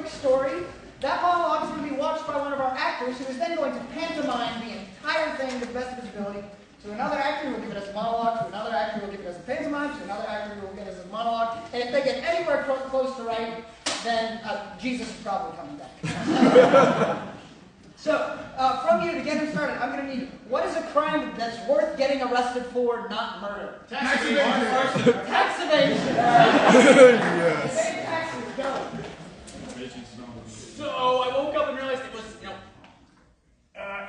quick story. That monologue is going to be watched by one of our actors, who is then going to pantomime the entire thing to the best of his ability. To another actor who will give it as a monologue, to another actor who will give it as a pantomime, to another actor who will give it as a monologue. And if they get anywhere close to right, then Jesus is probably coming back. So, from you, to get him started, I'm going to need, what is a crime that's worth getting arrested for, not murder? Tax evasion. Tax evasion. Yes. Evade taxes, go. So, I woke up and realized it was,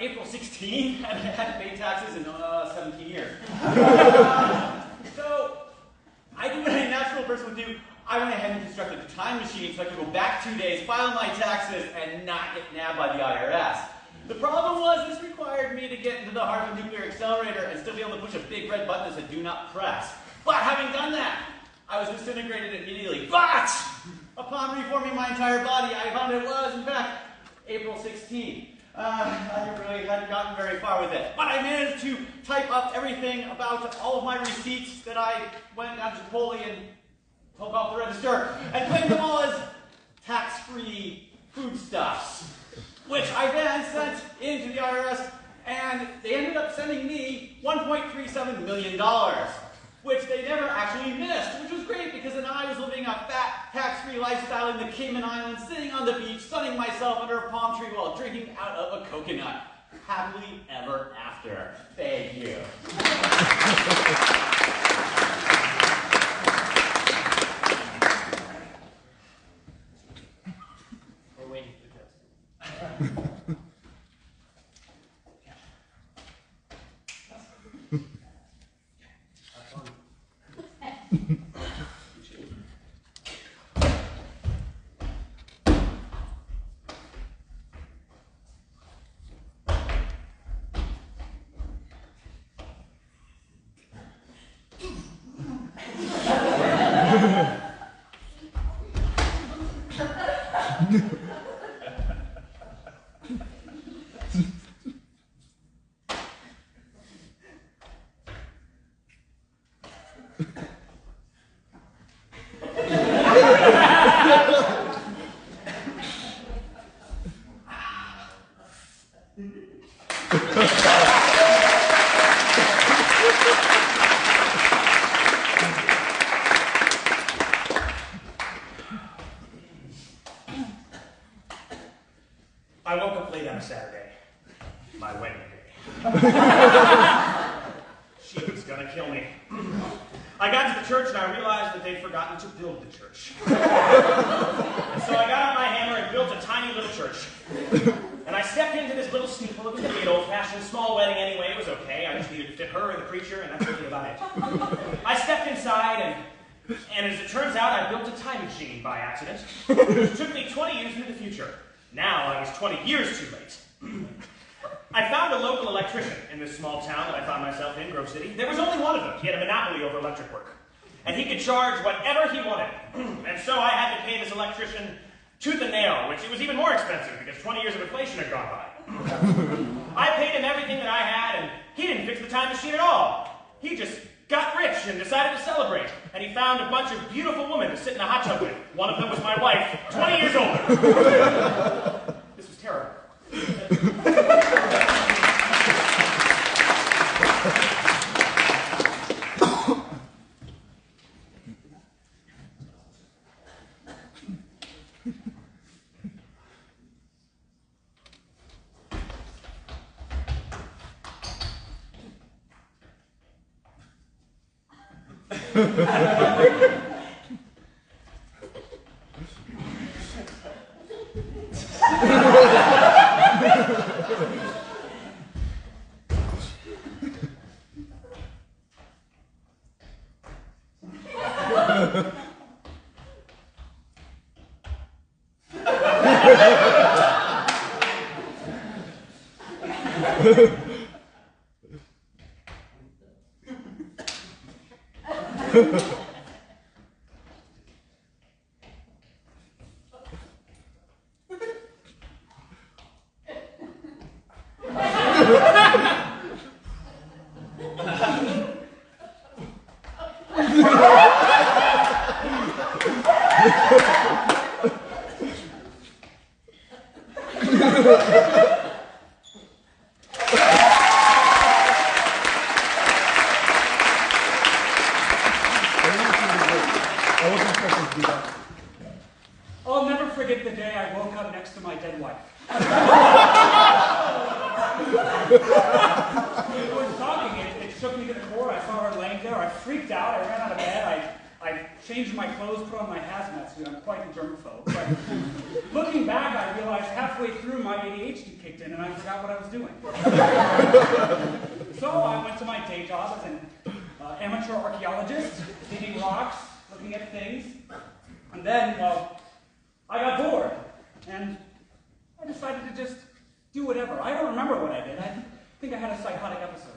April 16, and I hadn't paid taxes in 17 years. So, I did what a natural person would do. I went ahead and constructed a time machine so I could go back 2 days, file my taxes, and not get nabbed by the IRS. The problem was this required me to get into the heart of a nuclear accelerator and still be able to push a big red button that said do not press. But having done that, I was disintegrated immediately. But upon reforming my entire body, I found it was, in fact, April 16. I hadn't gotten very far with it. But I managed to type up everything about all of my receipts that I went down to Chipotle and poke off the register, and claim them all as tax-free foodstuffs, which I then sent into the IRS, and they ended up sending me $1.37 million, which they never actually missed, which was great because then I was living a fat, tax-free lifestyle in the Cayman Islands, sitting on the beach, sunning myself under a palm tree while drinking out of a coconut. Happily ever after. Thank you. I woke up late on a Saturday, my wedding day. She was gonna kill me. I got to the church and I realized that they'd forgotten to build the church. And so I got out my hammer and built a tiny little church. And I stepped into this little steeple. It was gonna be an old-fashioned small wedding anyway. It was okay. I just needed to fit her and the preacher, and that's really about it. I stepped inside, and as it turns out, I built a time machine by accident, which took me 20 years into the future. Now I was 20 years too late. I found a local electrician in this small town that I found myself in, Grove City. There was only one of them. He had a monopoly over electric work. And he could charge whatever he wanted. And so I had to pay this electrician tooth and nail, which it was even more expensive because 20 years of inflation had gone by. I paid him everything that I had, and he didn't fix the time machine at all. He just got rich and decided to celebrate. And he found a bunch of beautiful women to sit in a hot tub with. One of them was my wife, 20 years older. This was terrible. forget the day I woke up next to my dead wife. It was shocking. It shook me to the core. I saw her laying there. I freaked out. I ran out of bed. I changed my clothes, put on my hazmat suit. I'm quite the germaphobe. But looking back, I realized halfway through my ADHD kicked in and I forgot what I was doing. So I went to my day job as an amateur archaeologist, digging rocks, looking at things. And then, well, I got bored. And I decided to just do whatever. I don't remember what I did. I think I had a psychotic episode.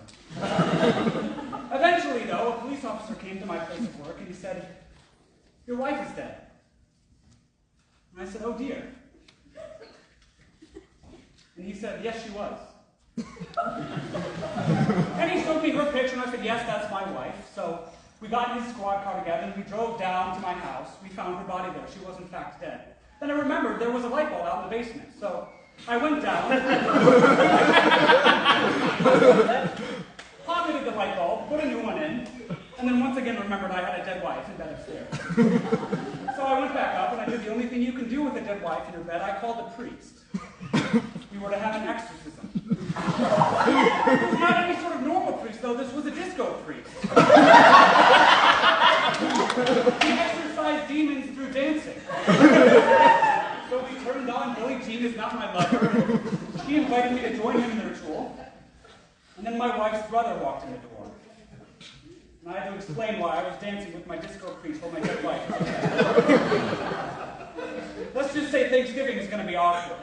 Eventually, though, a police officer came to my place of work and he said, "Your wife is dead." And I said, "Oh dear." And he said, "Yes, she was." And he showed me her picture and I said, "Yes, that's my wife." So we got in his squad car together and we drove down to my house. We found her body there. She was in fact dead. Then I remembered there was a light bulb out in the basement. So I went down, pocketed the light bulb, put a new one in, and then once again remembered I had a dead wife in bed upstairs. So I went back up and I did the only thing you can do with a dead wife in your bed. I called a priest. We were to have an exorcism. It was not any sort of normal priest, though. This was a disco priest. He exorcised demons through dancing. So we turned on Billie Jean Is Not My Lover. He invited me to join him in the ritual. And then my wife's brother walked in the door. And I had to explain why I was dancing with my disco priest while my dead wife was dead. Let's just say Thanksgiving is going to be awkward.